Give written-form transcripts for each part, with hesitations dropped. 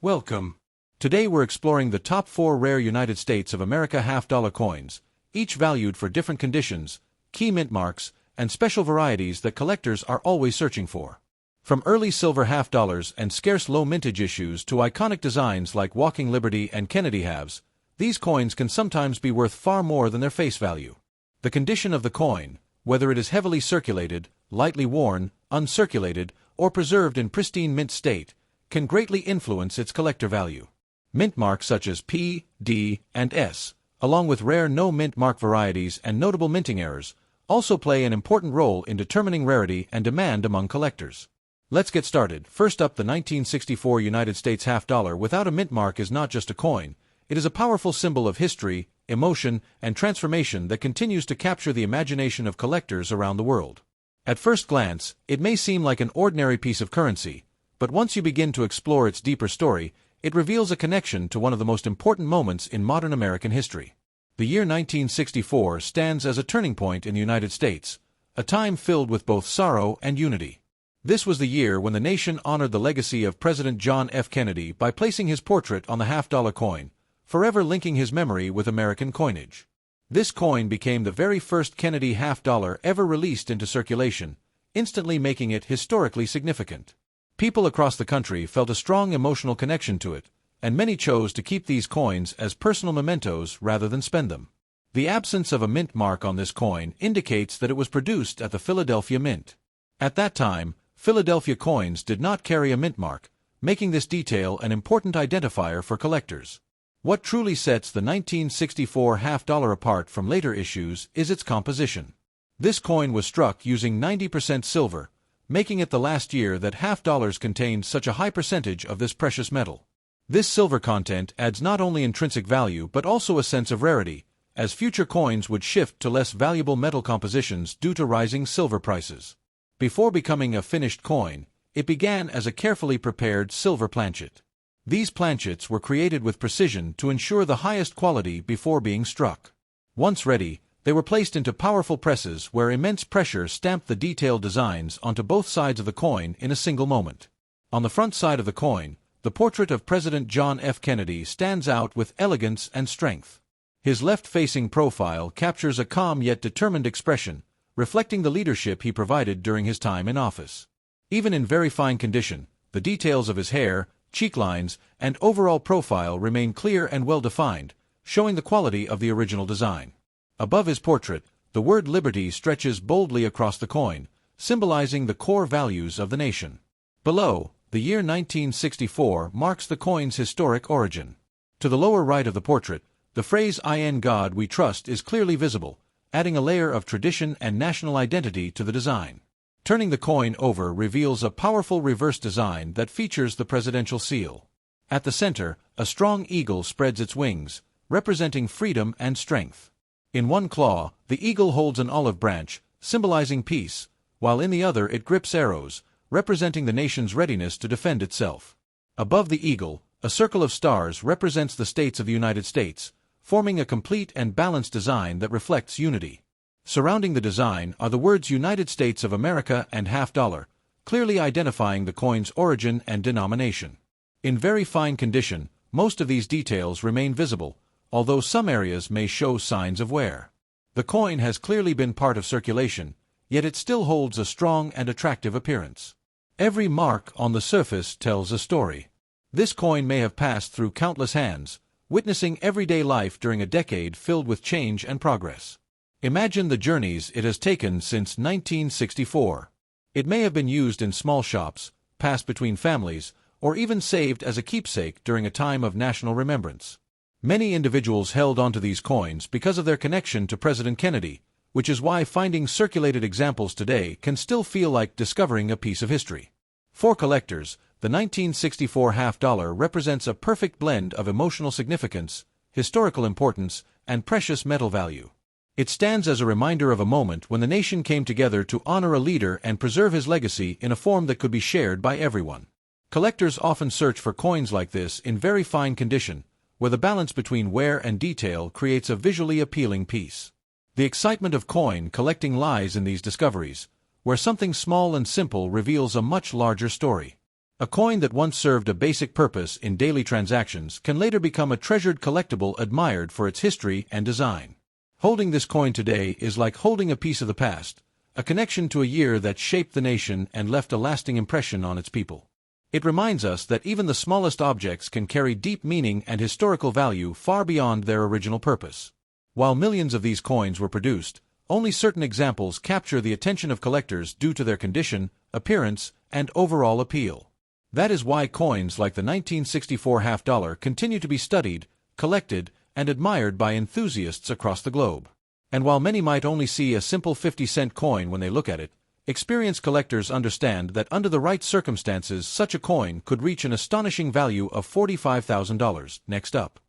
Welcome. Today we're exploring the top 4 rare United States of America half-dollar coins, each valued for different conditions, key mint marks, and special varieties that collectors are always searching for. From early silver half-dollars and scarce low mintage issues to iconic designs like Walking Liberty and Kennedy halves, these coins can sometimes be worth far more than their face value. The condition of the coin, whether it is heavily circulated, lightly worn, uncirculated, or preserved in pristine mint state, can greatly influence its collector value. Mint marks such as P, D, and S, along with rare no-mint mark varieties and notable minting errors, also play an important role in determining rarity and demand among collectors. Let's get started. First up, the 1964 United States half-dollar without a mint mark is not just a coin, it is a powerful symbol of history, emotion, and transformation that continues to capture the imagination of collectors around the world. At first glance, it may seem like an ordinary piece of currency, but once you begin to explore its deeper story, it reveals a connection to one of the most important moments in modern American history. The year 1964 stands as a turning point in the United States, a time filled with both sorrow and unity. This was the year when the nation honored the legacy of President John F. Kennedy by placing his portrait on the half-dollar coin, forever linking his memory with American coinage. This coin became the very first Kennedy half-dollar ever released into circulation, instantly making it historically significant. People across the country felt a strong emotional connection to it, and many chose to keep these coins as personal mementos rather than spend them. The absence of a mint mark on this coin indicates that it was produced at the Philadelphia Mint. At that time, Philadelphia coins did not carry a mint mark, making this detail an important identifier for collectors. What truly sets the 1964 half-dollar apart from later issues is its composition. This coin was struck using 90% silver, making it the last year that half-dollars contained such a high percentage of this precious metal. This silver content adds not only intrinsic value but also a sense of rarity, as future coins would shift to less valuable metal compositions due to rising silver prices. Before becoming a finished coin, it began as a carefully prepared silver planchet. These planchets were created with precision to ensure the highest quality before being struck. Once ready, they were placed into powerful presses where immense pressure stamped the detailed designs onto both sides of the coin in a single moment. On the front side of the coin, the portrait of President John F. Kennedy stands out with elegance and strength. His left-facing profile captures a calm yet determined expression, reflecting the leadership he provided during his time in office. Even in very fine condition, the details of his hair, cheek lines, and overall profile remain clear and well-defined, showing the quality of the original design. Above his portrait, the word Liberty stretches boldly across the coin, symbolizing the core values of the nation. Below, the year 1964 marks the coin's historic origin. To the lower right of the portrait, the phrase "In God We Trust" is clearly visible, adding a layer of tradition and national identity to the design. Turning the coin over reveals a powerful reverse design that features the presidential seal. At the center, a strong eagle spreads its wings, representing freedom and strength. In one claw, the eagle holds an olive branch, symbolizing peace, while in the other it grips arrows, representing the nation's readiness to defend itself. Above the eagle, a circle of stars represents the states of the United States, forming a complete and balanced design that reflects unity. Surrounding the design are the words United States of America and half-dollar, clearly identifying the coin's origin and denomination. In very fine condition, most of these details remain visible, although some areas may show signs of wear. The coin has clearly been part of circulation, yet it still holds a strong and attractive appearance. Every mark on the surface tells a story. This coin may have passed through countless hands, witnessing everyday life during a decade filled with change and progress. Imagine the journeys it has taken since 1964. It may have been used in small shops, passed between families, or even saved as a keepsake during a time of national remembrance. Many individuals held onto these coins because of their connection to President Kennedy, which is why finding circulated examples today can still feel like discovering a piece of history. For collectors, the 1964 half-dollar represents a perfect blend of emotional significance, historical importance, and precious metal value. It stands as a reminder of a moment when the nation came together to honor a leader and preserve his legacy in a form that could be shared by everyone. Collectors often search for coins like this in very fine condition, where the balance between wear and detail creates a visually appealing piece. The excitement of coin collecting lies in these discoveries, where something small and simple reveals a much larger story. A coin that once served a basic purpose in daily transactions can later become a treasured collectible admired for its history and design. Holding this coin today is like holding a piece of the past, a connection to a year that shaped the nation and left a lasting impression on its people. It reminds us that even the smallest objects can carry deep meaning and historical value far beyond their original purpose. While millions of these coins were produced, only certain examples capture the attention of collectors due to their condition, appearance, and overall appeal. That is why coins like the 1964 half-dollar continue to be studied, collected, and admired by enthusiasts across the globe. And while many might only see a simple 50-cent coin when they look at it, experienced collectors understand that under the right circumstances such a coin could reach an astonishing value of $45,000. Next up,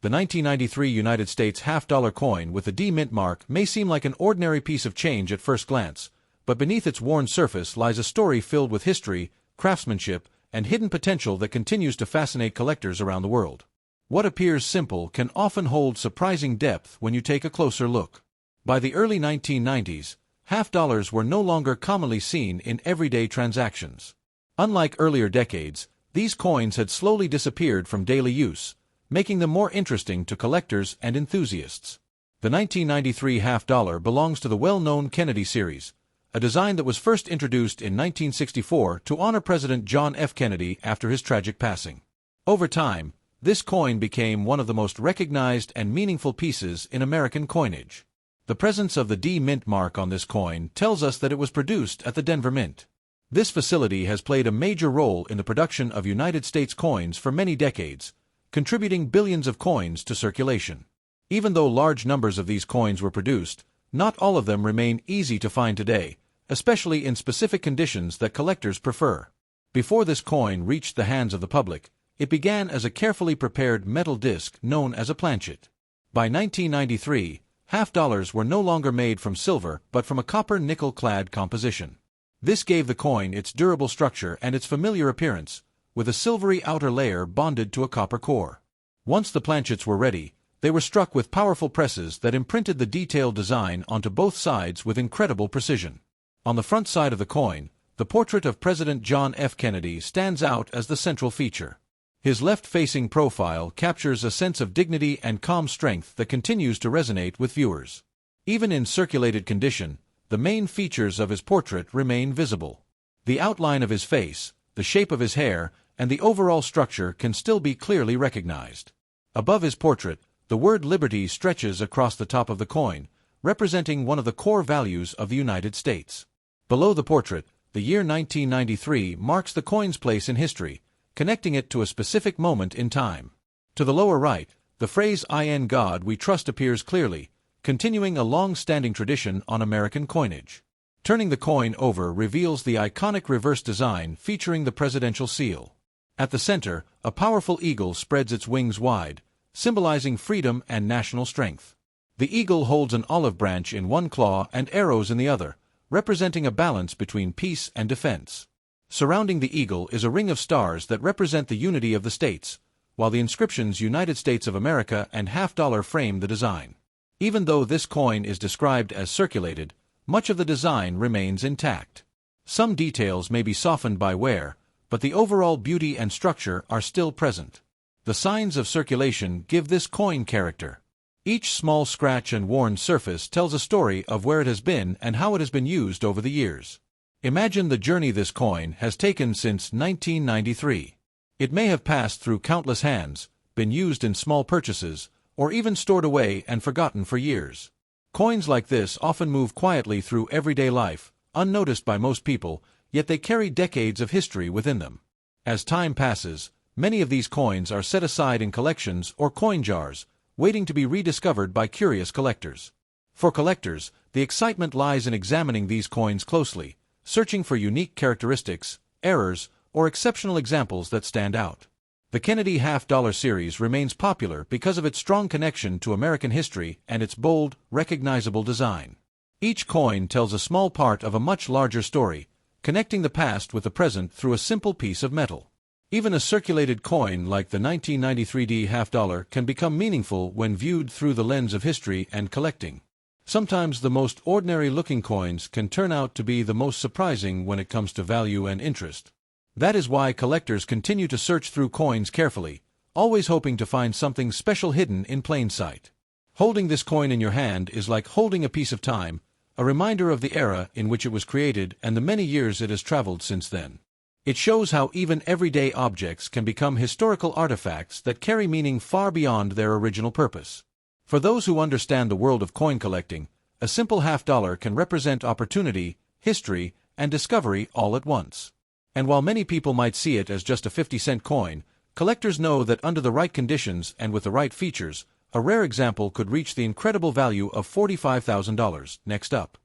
the 1993 United States half-dollar coin with the D mint mark may seem like an ordinary piece of change at first glance, but beneath its worn surface lies a story filled with history, craftsmanship, and hidden potential that continues to fascinate collectors around the world. What appears simple can often hold surprising depth when you take a closer look. By the early 1990s, half-dollars were no longer commonly seen in everyday transactions. Unlike earlier decades, these coins had slowly disappeared from daily use, making them more interesting to collectors and enthusiasts. The 1993 half-dollar belongs to the well-known Kennedy series, a design that was first introduced in 1964 to honor President John F. Kennedy after his tragic passing. Over time, this coin became one of the most recognized and meaningful pieces in American coinage. The presence of the D mint mark on this coin tells us that it was produced at the Denver Mint. This facility has played a major role in the production of United States coins for many decades, contributing billions of coins to circulation. Even though large numbers of these coins were produced, not all of them remain easy to find today, especially in specific conditions that collectors prefer. Before this coin reached the hands of the public, it began as a carefully prepared metal disc known as a planchet. By 1993, half-dollars were no longer made from silver but from a copper-nickel-clad composition. This gave the coin its durable structure and its familiar appearance, with a silvery outer layer bonded to a copper core. Once the planchets were ready, they were struck with powerful presses that imprinted the detailed design onto both sides with incredible precision. On the front side of the coin, the portrait of President John F. Kennedy stands out as the central feature. His left-facing profile captures a sense of dignity and calm strength that continues to resonate with viewers. Even in circulated condition, the main features of his portrait remain visible. The outline of his face, the shape of his hair, and the overall structure can still be clearly recognized. Above his portrait, the word Liberty stretches across the top of the coin, representing one of the core values of the United States. Below the portrait, the year 1993 marks the coin's place in history, connecting it to a specific moment in time. To the lower right, the phrase "In God We Trust" appears clearly, continuing a long-standing tradition on American coinage. Turning the coin over reveals the iconic reverse design featuring the presidential seal. At the center, a powerful eagle spreads its wings wide, symbolizing freedom and national strength. The eagle holds an olive branch in one claw and arrows in the other, representing a balance between peace and defense. Surrounding the eagle is a ring of stars that represent the unity of the states, while the inscriptions "United States of America" and half-dollar frame the design. Even though this coin is described as circulated, much of the design remains intact. Some details may be softened by wear, but the overall beauty and structure are still present. The signs of circulation give this coin character. Each small scratch and worn surface tells a story of where it has been and how it has been used over the years. Imagine the journey this coin has taken since 1993. It may have passed through countless hands, been used in small purchases, or even stored away and forgotten for years. Coins like this often move quietly through everyday life, unnoticed by most people, yet they carry decades of history within them. As time passes, many of these coins are set aside in collections or coin jars, waiting to be rediscovered by curious collectors. For collectors, the excitement lies in examining these coins closely, searching for unique characteristics, errors, or exceptional examples that stand out. The Kennedy half-dollar series remains popular because of its strong connection to American history and its bold, recognizable design. Each coin tells a small part of a much larger story, connecting the past with the present through a simple piece of metal. Even a circulated coin like the 1993 D half-dollar can become meaningful when viewed through the lens of history and collecting. Sometimes the most ordinary-looking coins can turn out to be the most surprising when it comes to value and interest. That is why collectors continue to search through coins carefully, always hoping to find something special hidden in plain sight. Holding this coin in your hand is like holding a piece of time, a reminder of the era in which it was created and the many years it has traveled since then. It shows how even everyday objects can become historical artifacts that carry meaning far beyond their original purpose. For those who understand the world of coin collecting, a simple $half can represent opportunity, history, and discovery all at once. And while many people might see it as just a 50-cent coin, collectors know that under the right conditions and with the right features, a rare example could reach the incredible value of $45,000. Next up.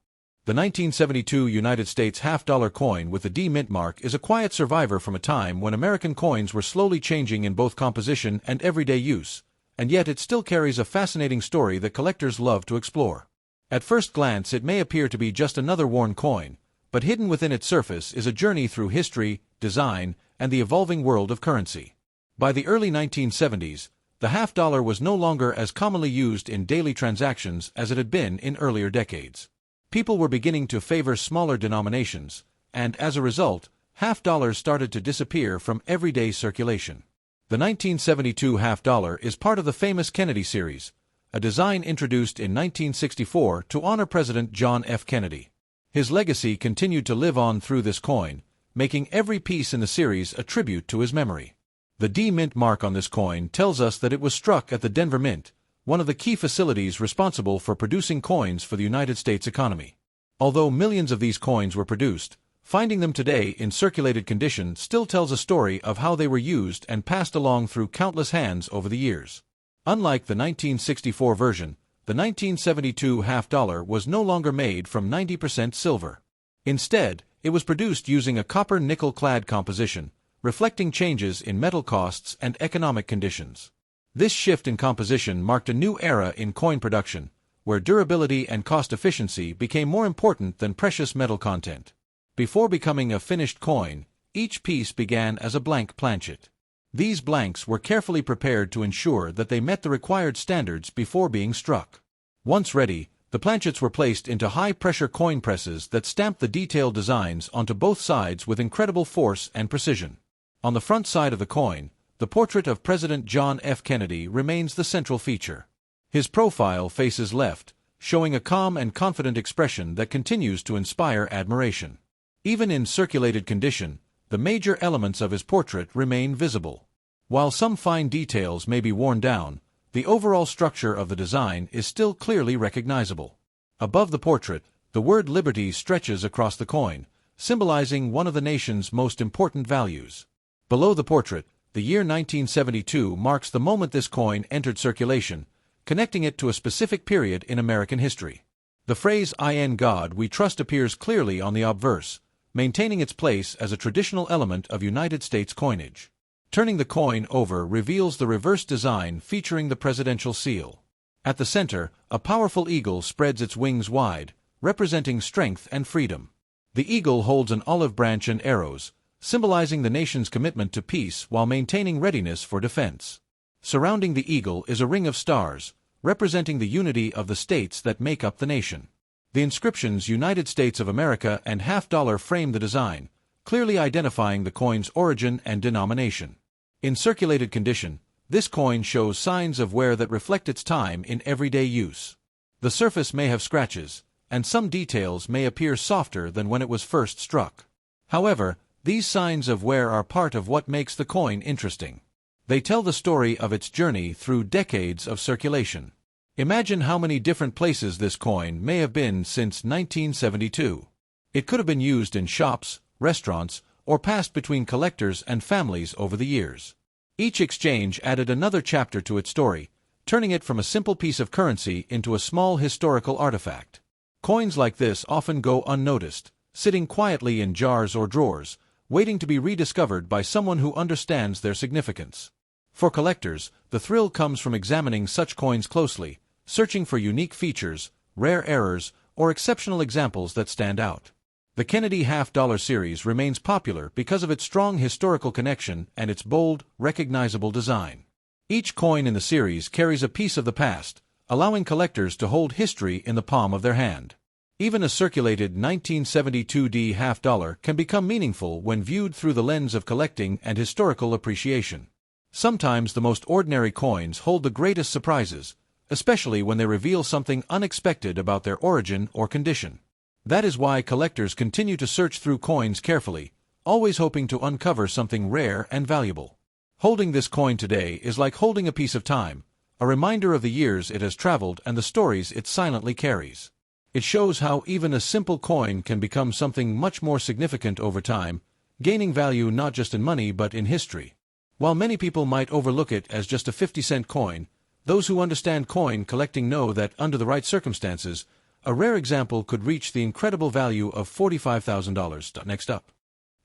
The 1972 United States $half coin with the D mint mark is a quiet survivor from a time when American coins were slowly changing in both composition and everyday use, and yet it still carries a fascinating story that collectors love to explore. At first glance it may appear to be just another worn coin, but hidden within its surface is a journey through history, design, and the evolving world of currency. By the early 1970s, the $half was no longer as commonly used in daily transactions as it had been in earlier decades. People were beginning to favor smaller denominations, and as a result, $half started to disappear from everyday circulation. The 1972 $half is part of the famous Kennedy series, a design introduced in 1964 to honor President John F. Kennedy. His legacy continued to live on through this coin, making every piece in the series a tribute to his memory. The D mint mark on this coin tells us that it was struck at the Denver Mint, one of the key facilities responsible for producing coins for the United States economy. Although millions of these coins were produced, finding them today in circulated condition still tells a story of how they were used and passed along through countless hands over the years. Unlike the 1964 version, the 1972 $half was no longer made from 90% silver. Instead, it was produced using a copper nickel-clad composition, reflecting changes in metal costs and economic conditions. This shift in composition marked a new era in coin production, where durability and cost efficiency became more important than precious metal content. Before becoming a finished coin, each piece began as a blank planchet. These blanks were carefully prepared to ensure that they met the required standards before being struck. Once ready, the planchets were placed into high-pressure coin presses that stamped the detailed designs onto both sides with incredible force and precision. On the front side of the coin, the portrait of President John F. Kennedy remains the central feature. His profile faces left, showing a calm and confident expression that continues to inspire admiration. Even in circulated condition, the major elements of his portrait remain visible. While some fine details may be worn down, the overall structure of the design is still clearly recognizable. Above the portrait, the word Liberty stretches across the coin, symbolizing one of the nation's most important values. Below the portrait, the year 1972 marks the moment this coin entered circulation, connecting it to a specific period in American history. The phrase "In God We Trust" appears clearly on the obverse, maintaining its place as a traditional element of United States coinage. Turning the coin over reveals the reverse design featuring the presidential seal. At the center, a powerful eagle spreads its wings wide, representing strength and freedom. The eagle holds an olive branch and arrows, symbolizing the nation's commitment to peace while maintaining readiness for defense. Surrounding the eagle is a ring of stars, representing the unity of the states that make up the nation. The inscriptions United States of America and $half frame the design, clearly identifying the coin's origin and denomination. In circulated condition, this coin shows signs of wear that reflect its time in everyday use. The surface may have scratches, and some details may appear softer than when it was first struck. However, these signs of wear are part of what makes the coin interesting. They tell the story of its journey through decades of circulation. Imagine how many different places this coin may have been since 1972. It could have been used in shops, restaurants, or passed between collectors and families over the years. Each exchange added another chapter to its story, turning it from a simple piece of currency into a small historical artifact. Coins like this often go unnoticed, sitting quietly in jars or drawers, waiting to be rediscovered by someone who understands their significance. For collectors, the thrill comes from examining such coins closely, searching for unique features, rare errors, or exceptional examples that stand out. The Kennedy $half series remains popular because of its strong historical connection and its bold, recognizable design. Each coin in the series carries a piece of the past, allowing collectors to hold history in the palm of their hand. Even a circulated 1972D half-dollar can become meaningful when viewed through the lens of collecting and historical appreciation. Sometimes the most ordinary coins hold the greatest surprises, especially when they reveal something unexpected about their origin or condition. That is why collectors continue to search through coins carefully, always hoping to uncover something rare and valuable. Holding this coin today is like holding a piece of time, a reminder of the years it has traveled and the stories it silently carries. It shows how even a simple coin can become something much more significant over time, gaining value not just in money but in history. While many people might overlook it as just a 50-cent coin, those who understand coin collecting know that under the right circumstances, a rare example could reach the incredible value of $45,000. Next up.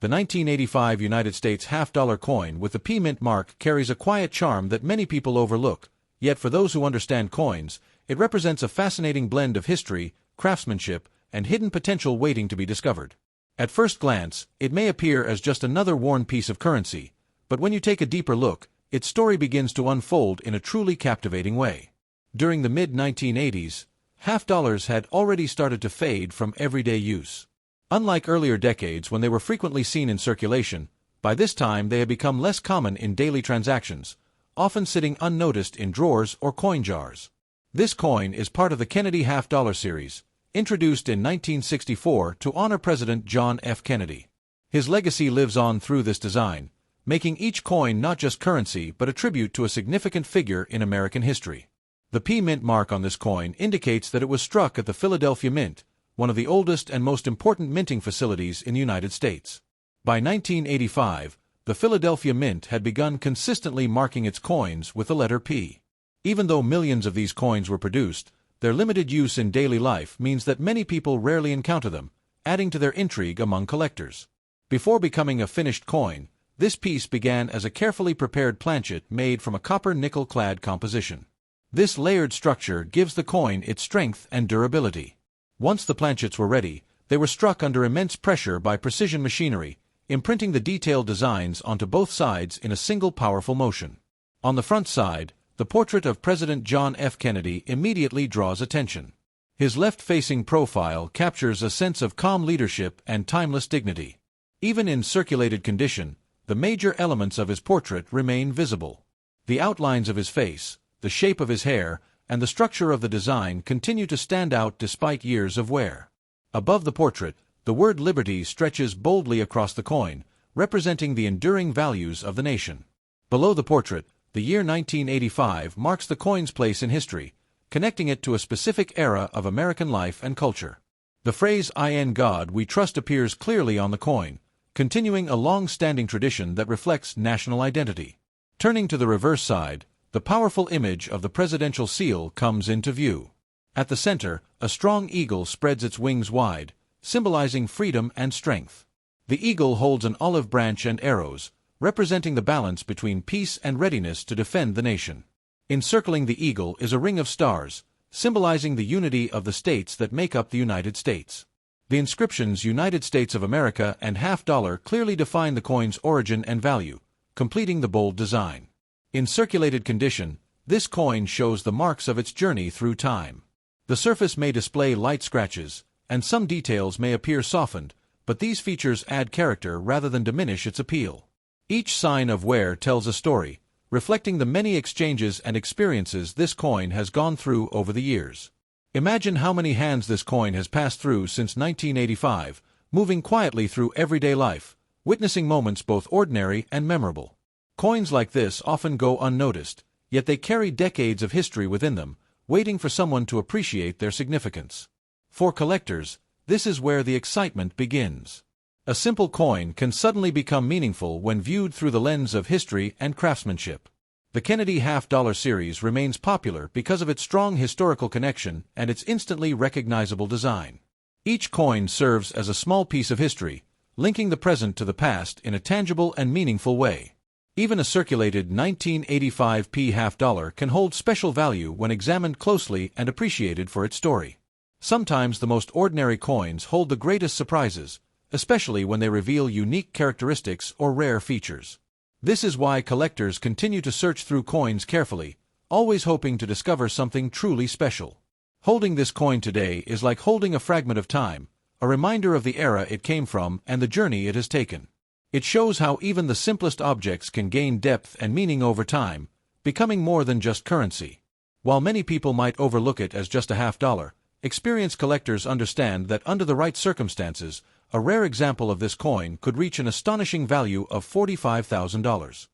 The 1985 United States half-dollar coin with the P Mint mark carries a quiet charm that many people overlook, yet for those who understand coins, it represents a fascinating blend of history, craftsmanship, and hidden potential waiting to be discovered. At first glance, it may appear as just another worn piece of currency, but when you take a deeper look, its story begins to unfold in a truly captivating way. During the mid-1980s, half-dollars had already started to fade from everyday use. Unlike earlier decades when they were frequently seen in circulation, by this time they had become less common in daily transactions, often sitting unnoticed in drawers or coin jars. This coin is part of the Kennedy half-dollar series, introduced in 1964 to honor President John F. Kennedy. His legacy lives on through this design, making each coin not just currency but a tribute to a significant figure in American history. The P Mint mark on this coin indicates that it was struck at the Philadelphia Mint, one of the oldest and most important minting facilities in the United States. By 1985, the Philadelphia Mint had begun consistently marking its coins with the letter P. Even though millions of these coins were produced, their limited use in daily life means that many people rarely encounter them, adding to their intrigue among collectors. Before becoming a finished coin, this piece began as a carefully prepared planchet made from a copper nickel-clad composition. This layered structure gives the coin its strength and durability. Once the planchets were ready, they were struck under immense pressure by precision machinery, imprinting the detailed designs onto both sides in a single powerful motion. On the front side, the portrait of President John F. Kennedy immediately draws attention. His left-facing profile captures a sense of calm leadership and timeless dignity. Even in circulated condition, the major elements of his portrait remain visible. The outlines of his face, the shape of his hair, and the structure of the design continue to stand out despite years of wear. Above the portrait, the word Liberty stretches boldly across the coin, representing the enduring values of the nation. Below the portrait, the year 1985 marks the coin's place in history, connecting it to a specific era of American life and culture. The phrase "In God We Trust" appears clearly on the coin, continuing a long-standing tradition that reflects national identity. Turning to the reverse side, the powerful image of the presidential seal comes into view. At the center, a strong eagle spreads its wings wide, symbolizing freedom and strength. The eagle holds an olive branch and arrows, representing the balance between peace and readiness to defend the nation. Encircling the eagle is a ring of stars, symbolizing the unity of the states that make up the United States. The inscriptions United States of America and half-dollar clearly define the coin's origin and value, completing the bold design. In circulated condition, this coin shows the marks of its journey through time. The surface may display light scratches, and some details may appear softened, but these features add character rather than diminish its appeal. Each sign of wear tells a story, reflecting the many exchanges and experiences this coin has gone through over the years. Imagine how many hands this coin has passed through since 1985, moving quietly through everyday life, witnessing moments both ordinary and memorable. Coins like this often go unnoticed, yet they carry decades of history within them, waiting for someone to appreciate their significance. For collectors, this is where the excitement begins. A simple coin can suddenly become meaningful when viewed through the lens of history and craftsmanship. The Kennedy half-dollar series remains popular because of its strong historical connection and its instantly recognizable design. Each coin serves as a small piece of history, linking the present to the past in a tangible and meaningful way. Even a circulated 1985 P half-dollar can hold special value when examined closely and appreciated for its story. Sometimes the most ordinary coins hold the greatest surprises, especially when they reveal unique characteristics or rare features. This is why collectors continue to search through coins carefully, always hoping to discover something truly special. Holding this coin today is like holding a fragment of time, a reminder of the era it came from and the journey it has taken. It shows how even the simplest objects can gain depth and meaning over time, becoming more than just currency. While many people might overlook it as just a $50, experienced collectors understand that under the right circumstances, a rare example of this coin could reach an astonishing value of $45,000.